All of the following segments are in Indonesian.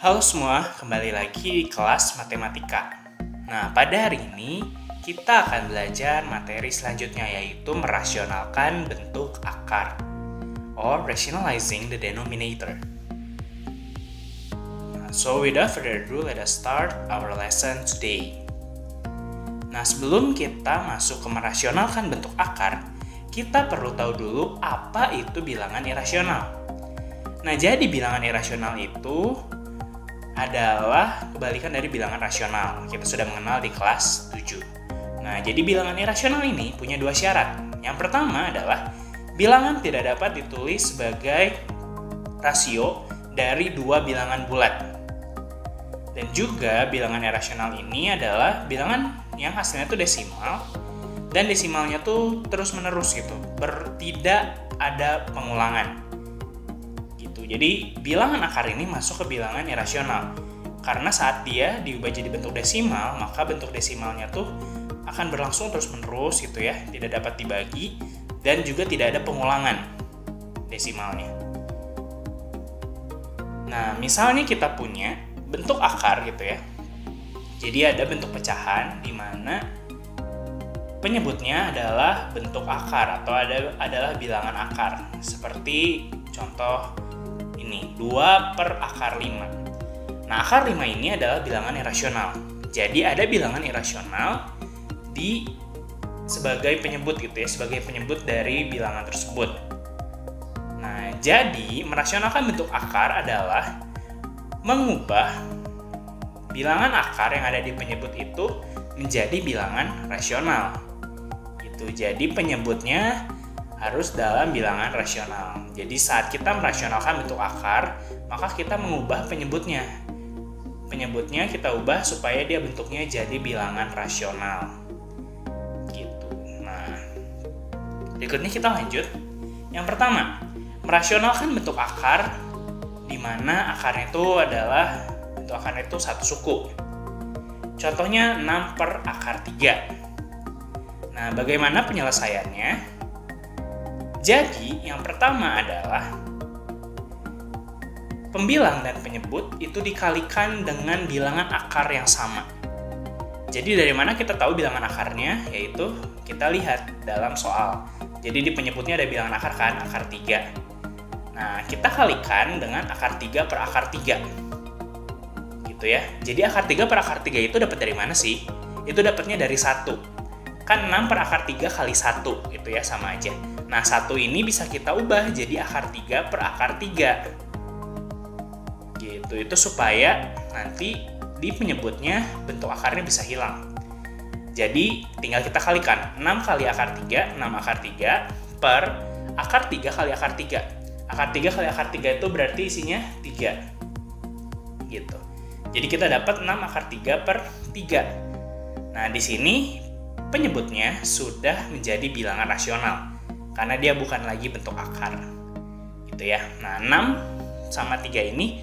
Halo semua, kembali lagi di kelas matematika. Nah, pada hari ini kita akan belajar materi selanjutnya, yaitu merasionalkan bentuk akar or rationalizing the denominator. So without further ado, let us start our lesson today. Nah, sebelum kita masuk ke merasionalkan bentuk akar, kita perlu tahu dulu apa itu bilangan irasional. Nah, jadi bilangan irasional itu adalah kebalikan dari bilangan rasional. Kita sudah mengenal di kelas 7. Nah, jadi bilangan irasional ini punya dua syarat. Yang pertama adalah bilangan tidak dapat ditulis sebagai rasio dari dua bilangan bulat. Dan juga bilangan irasional ini adalah bilangan yang hasilnya itu desimal, dan desimalnya tuh terus-menerus gitu, tidak ada pengulangan. Jadi bilangan akar ini masuk ke bilangan irasional karena saat dia diubah jadi bentuk desimal, maka bentuk desimalnya tuh akan berlangsung terus-menerus gitu ya, tidak dapat dibagi dan juga tidak ada pengulangan desimalnya. Nah, misalnya kita punya bentuk akar gitu ya. Jadi ada bentuk pecahan di mana penyebutnya adalah bentuk akar atau adalah bilangan akar. Seperti contoh ini, 2 per akar 5. Nah, akar 5 ini adalah bilangan irasional. Jadi ada bilangan irasional sebagai penyebut gitu ya, sebagai penyebut dari bilangan tersebut. Nah, jadi merasionalkan bentuk akar adalah mengubah bilangan akar yang ada di penyebut itu menjadi bilangan rasional. Gitu. Jadi penyebutnya harus dalam bilangan rasional. Jadi saat kita merasionalkan bentuk akar, maka kita mengubah penyebutnya. Penyebutnya kita ubah supaya dia bentuknya jadi bilangan rasional. Gitu. Nah, berikutnya kita lanjut. Yang pertama, merasionalkan bentuk akar di mana akarnya itu adalah bentuk akarnya itu satu suku. Contohnya 6 per akar 3. Nah, bagaimana penyelesaiannya? Jadi, yang pertama adalah pembilang dan penyebut itu dikalikan dengan bilangan akar yang sama. Jadi, dari mana kita tahu bilangan akarnya? Yaitu kita lihat dalam soal. Jadi, di penyebutnya ada bilangan akar kan, akar 3. Nah, kita kalikan dengan akar 3 per akar 3. Gitu ya. Jadi, akar 3 per akar 3 itu dapat dari mana sih? Itu dapatnya dari 1. Kan 6 per akar 3 kali 1, gitu ya, sama aja. Nah, 1 ini bisa kita ubah jadi akar 3 per akar 3. Gitu, itu supaya nanti di penyebutnya bentuk akarnya bisa hilang. Jadi, tinggal kita kalikan. 6 kali akar 3, 6 akar 3 per akar 3 kali akar 3. Akar 3 kali akar 3 itu berarti isinya 3. Gitu. Jadi, kita dapat 6 akar 3 per 3. Nah, di sini penyebutnya sudah menjadi bilangan rasional karena dia bukan lagi bentuk akar. Gitu ya. Nah, 6 sama 3 ini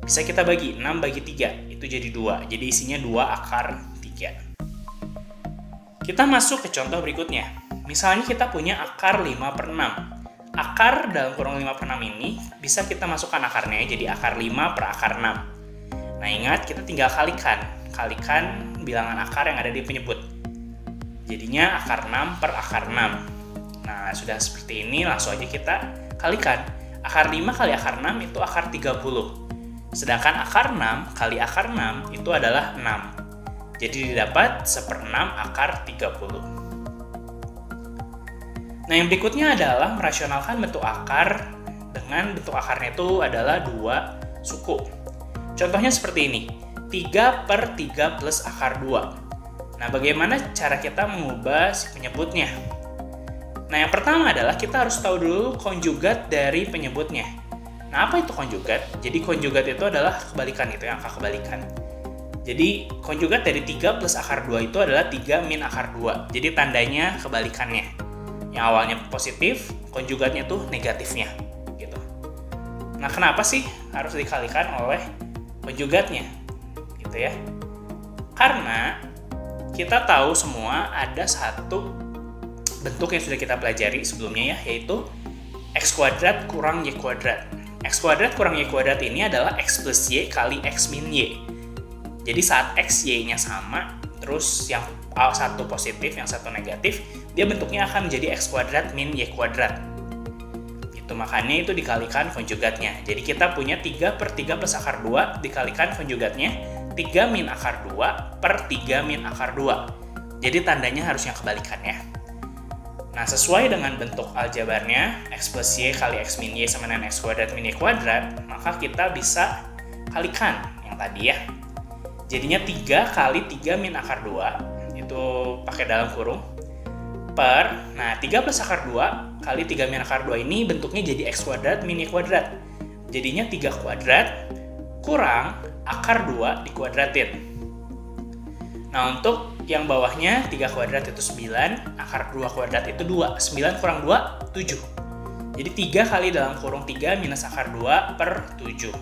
bisa kita bagi. 6 bagi 3 itu jadi 2. Jadi isinya 2 akar 3. Kita masuk ke contoh berikutnya. Misalnya kita punya akar 5 per 6. Akar dalam kurung 5 per 6 ini bisa kita masukkan akarnya jadi akar 5 per akar 6. Nah, ingat kita tinggal kalikan. Kalikan bilangan akar yang ada di penyebut. Jadinya akar 6 per akar 6. Nah, sudah seperti ini, langsung aja kita kalikan. Akar 5 kali akar 6 itu akar 30. Sedangkan akar 6 kali akar 6 itu adalah 6. Jadi didapat 1/6 akar 30. Nah, yang berikutnya adalah merasionalkan bentuk akar dengan bentuk akarnya itu adalah 2 suku. Contohnya seperti ini. 3 per 3 plus akar 2. Nah, bagaimana cara kita mengubah si penyebutnya? Nah, yang pertama adalah kita harus tahu dulu konjugat dari penyebutnya. Nah, apa itu konjugat? Jadi, konjugat itu adalah kebalikan gitu, angka kebalikan. Jadi, konjugat dari 3 plus akar 2 itu adalah 3 min akar 2. Jadi, tandanya kebalikannya. Yang awalnya positif, konjugatnya tuh negatifnya. Gitu. Nah, kenapa sih harus dikalikan oleh konjugatnya? Gitu ya. Karena kita tahu semua ada satu bentuk yang sudah kita pelajari sebelumnya ya, yaitu x kuadrat kurang y kuadrat. X kuadrat kurang Y kuadrat ini adalah X plus Y kali X min Y. Jadi saat X, Y-nya sama, terus yang satu positif, yang satu negatif, dia bentuknya akan menjadi X kuadrat min Y kuadrat. Itu makanya itu dikalikan konjugatnya. Jadi kita punya 3 per 3 plus akar 2 dikalikan konjugatnya 3 min akar 2 per 3 min akar 2. Jadi tandanya harusnya kebalikan ya. Nah, sesuai dengan bentuk aljabarnya, X plus Y kali X min Y sama dengan X kuadrat min Y kuadrat, maka kita bisa kalikan yang tadi ya. Jadinya 3 kali 3 min akar 2, itu pakai dalam kurung, per, nah 3 plus akar 2 kali 3 min akar 2 ini bentuknya jadi X kuadrat min Y kuadrat. Jadinya 3 kuadrat kurang akar 2 dikuadratin. Nah, untuk yang bawahnya 3 kuadrat itu 9, akar 2 kuadrat itu 2. 9 kurang 2, 7. Jadi 3 kali dalam kurung 3 minus akar 2 per 7.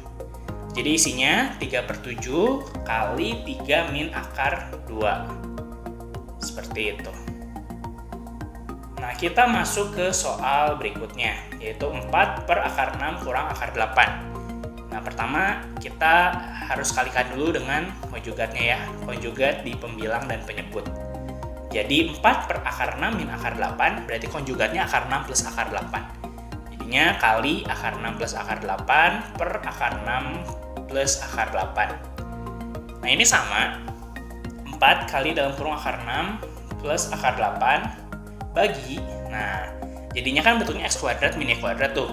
Jadi isinya 3 per 7 kali 3 min akar 2. Seperti itu. Nah, kita masuk ke soal berikutnya, yaitu 4 per akar 6 kurang akar 8. Nah, pertama kita harus kalikan dulu dengan konjugatnya ya, konjugat di pembilang dan penyebut. Jadi 4 per akar 6 min akar 8, berarti konjugatnya akar 6 plus akar 8. Jadinya kali akar 6 plus akar 8 per akar 6 plus akar 8. Nah, ini sama, 4 kali dalam kurung akar 6 plus akar 8 bagi, nah jadinya kan bentuknya X kuadrat min Y kuadrat tuh.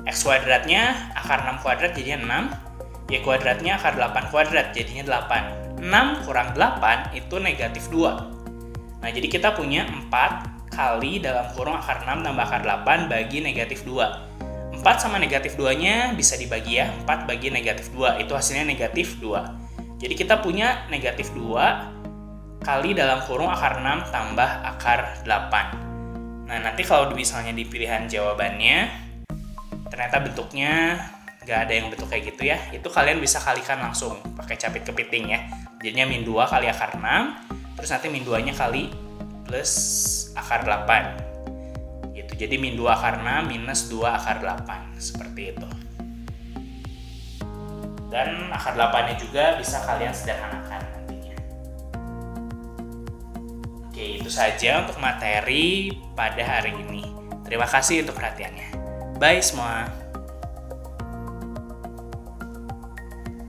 X kuadratnya akar 6 kuadrat jadinya 6, Y kuadratnya akar 8 kuadrat jadinya 8. 6 kurang 8 itu negatif 2. Nah, jadi kita punya 4 kali dalam kurung akar 6 tambah akar 8 bagi negatif 2. 4 sama negatif 2-nya bisa dibagi ya, 4 bagi negatif 2, itu hasilnya negatif 2. Jadi kita punya negatif 2 kali dalam kurung akar 6 tambah akar 8. Nah, nanti kalau misalnya di pilihan jawabannya ternyata bentuknya nggak ada yang bentuk kayak gitu ya, itu kalian bisa kalikan langsung pakai capit kepiting ya. Jadinya min 2 kali akar 6, terus nanti min 2-nya kali plus akar 8 gitu. Jadi min 2 akar 6 minus 2 akar 8, seperti itu. Dan akar 8-nya juga bisa kalian sederhanakan nantinya. Oke, itu saja untuk materi pada hari ini. Terima kasih untuk perhatiannya. Bye semua.